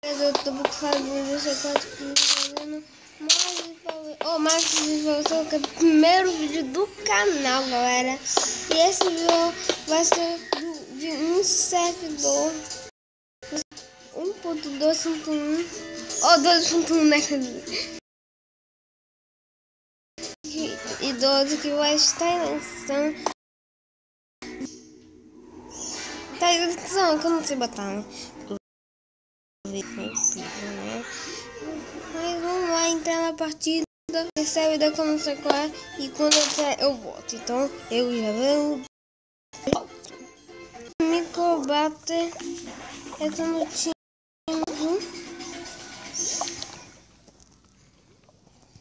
Eu tô fazendo esse quadro fazendo mais visualização, que é o primeiro vídeo do canal, galera. E esse vídeo vai ser de um servidor 1.2.1 ou 2.1, né? E 12 que vai estar lançando. Tá em descrição, que eu não sei botar, né? Mas vamos lá entrar na partida. Esse é o que eu não sei qual é. E quando eu entrar eu volto. Então eu já vou. Microbater. Eu tô no time.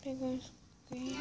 Pegar isso aqui.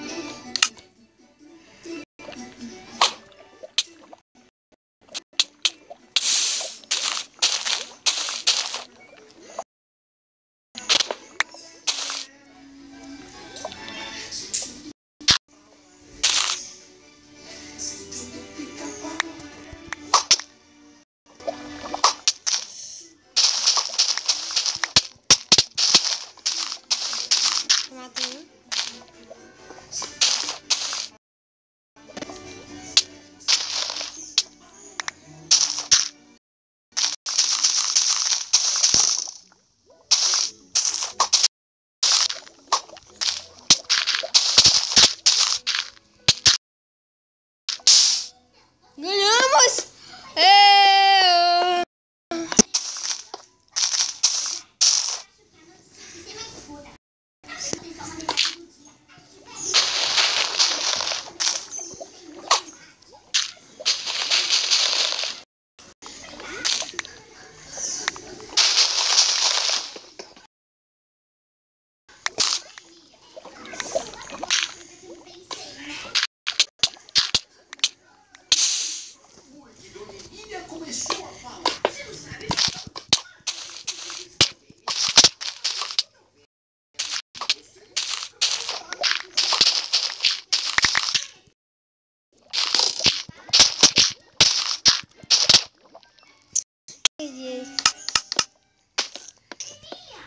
Ganhamos!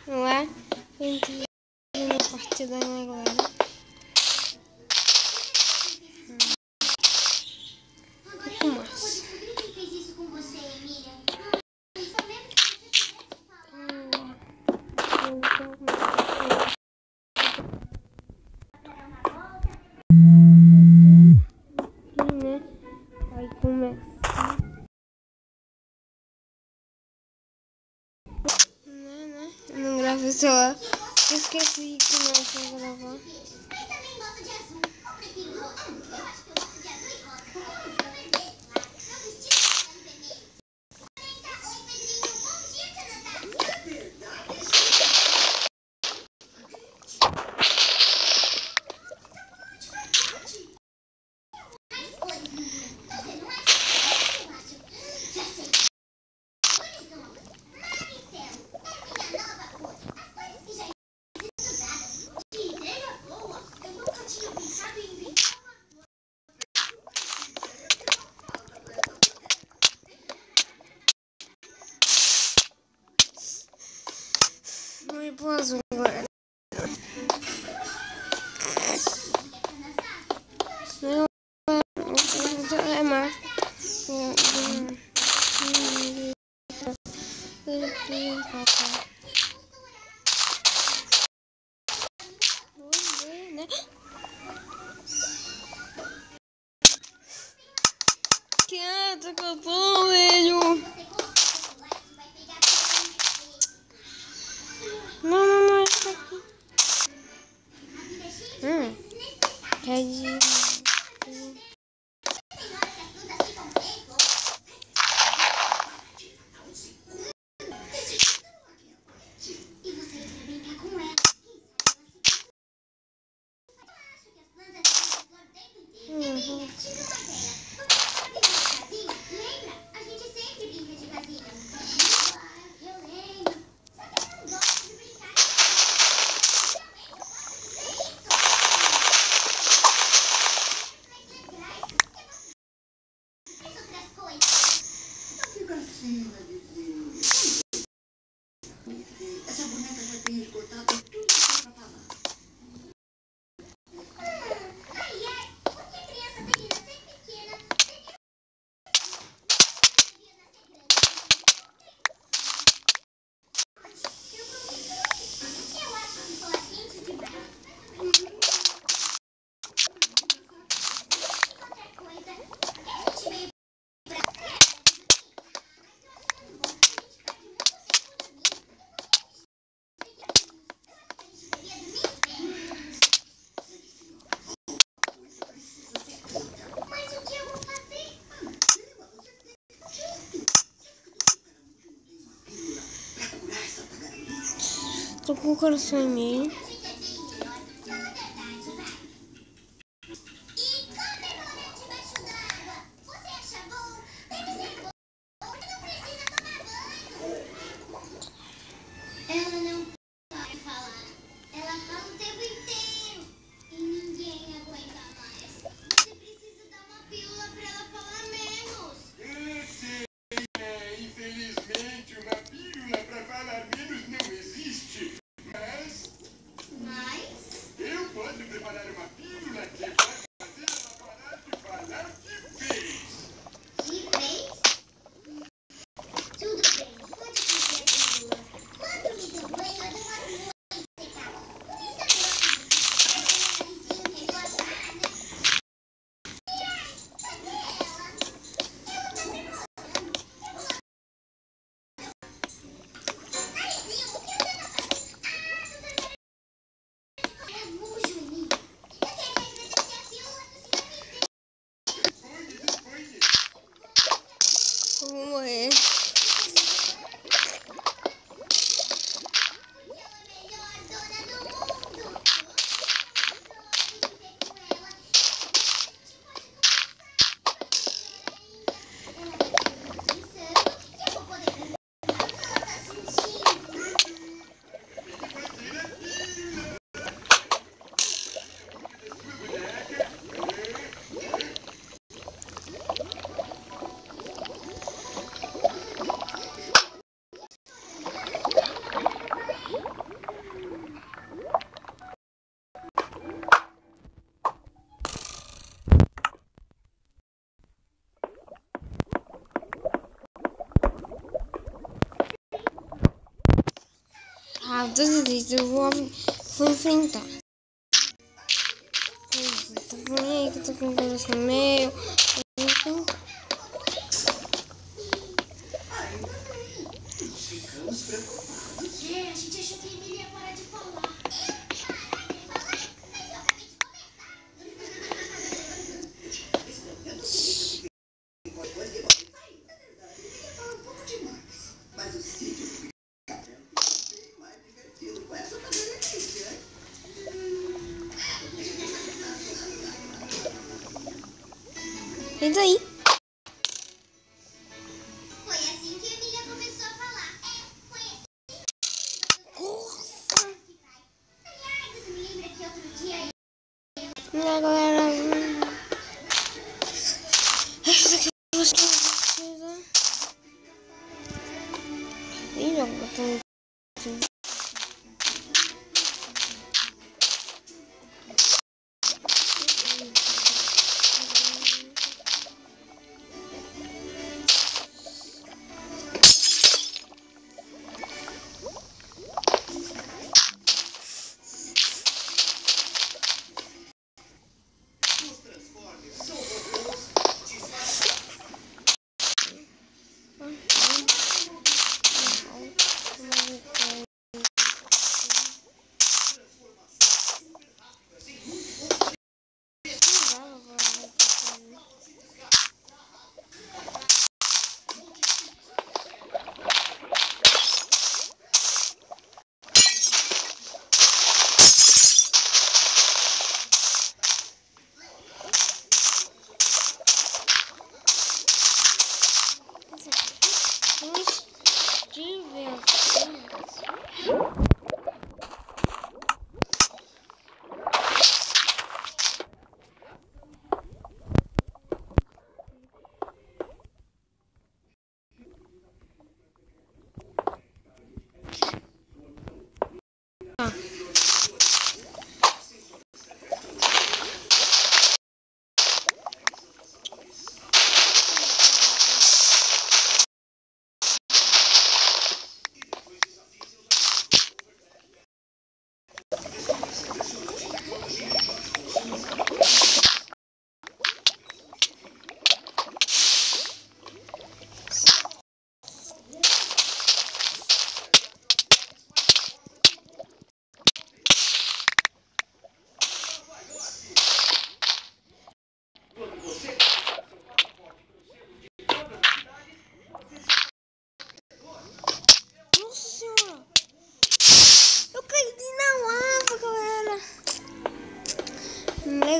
Não é? Entrei na partida, né, galera? Pouco mais. Vai começar. Não gravei só. Esqueci que começa a gravar. Muito boa azul, galera. É mais. Quieta que eu tô, velho. Não, isso aqui. Quer dizer. Essa boneca já tem cortado tudo que tem pra falar. Tô com o coração em mim. Ela não pode falar. Ela fala o tempo inteiro. E ninguém aguenta mais. Você precisa dar uma pílula pra ela falar menos. Infelizmente, uma pílula pra falar menos não existe. Mas eu posso preparar uma pílula que vai fazer ela parar de falar de vez. De vez? Tudo bem, pode fazer a pílula. Quando me deu banho, eu demoro muito a secar. Por isso é melhor que você tenha um narizinho negociado, né? E aí, cadê ela? Ela tá preparando. Narizinho, o que você tá fazendo? É bujo em mim. Eu queria agradecer a pílula que o senhor me deu. Foi. Eu vou morrer. Porque ela é a melhor dona do mundo. Eu adoro viver com ela. A gente pode conversar. Ela vai ficar pensando e eu vou poder perguntar o que ela tá sentindo. Ah, dessa vez eu vou enfrentar. Tá bem, que eu tô com o coração meu. Eu vou enfrentar. Ficamos preocupados. É, a gente achou que a Emília ia parar de falar. Parar de falar? Mas eu acabei de começar. Depois que você sair, na verdade, ele ia falar um pouco demais. Mas o sítio fica bem mais divertido com essa maneira aqui, né? E daí? Foi assim que a Emília começou a falar. Foi assim. Nossa! Aliás, você me lembra que outro dia Minha galera. Essa aqui eu gostei de Ih, eu botei. Os Transformers são robôs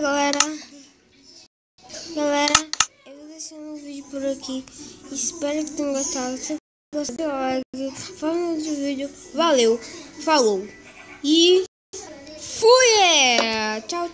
galera, eu vou deixando o vídeo por aqui. Espero que tenham gostado. Se gostou, like, fala no outro vídeo. Valeu, falou e fui! Tchau.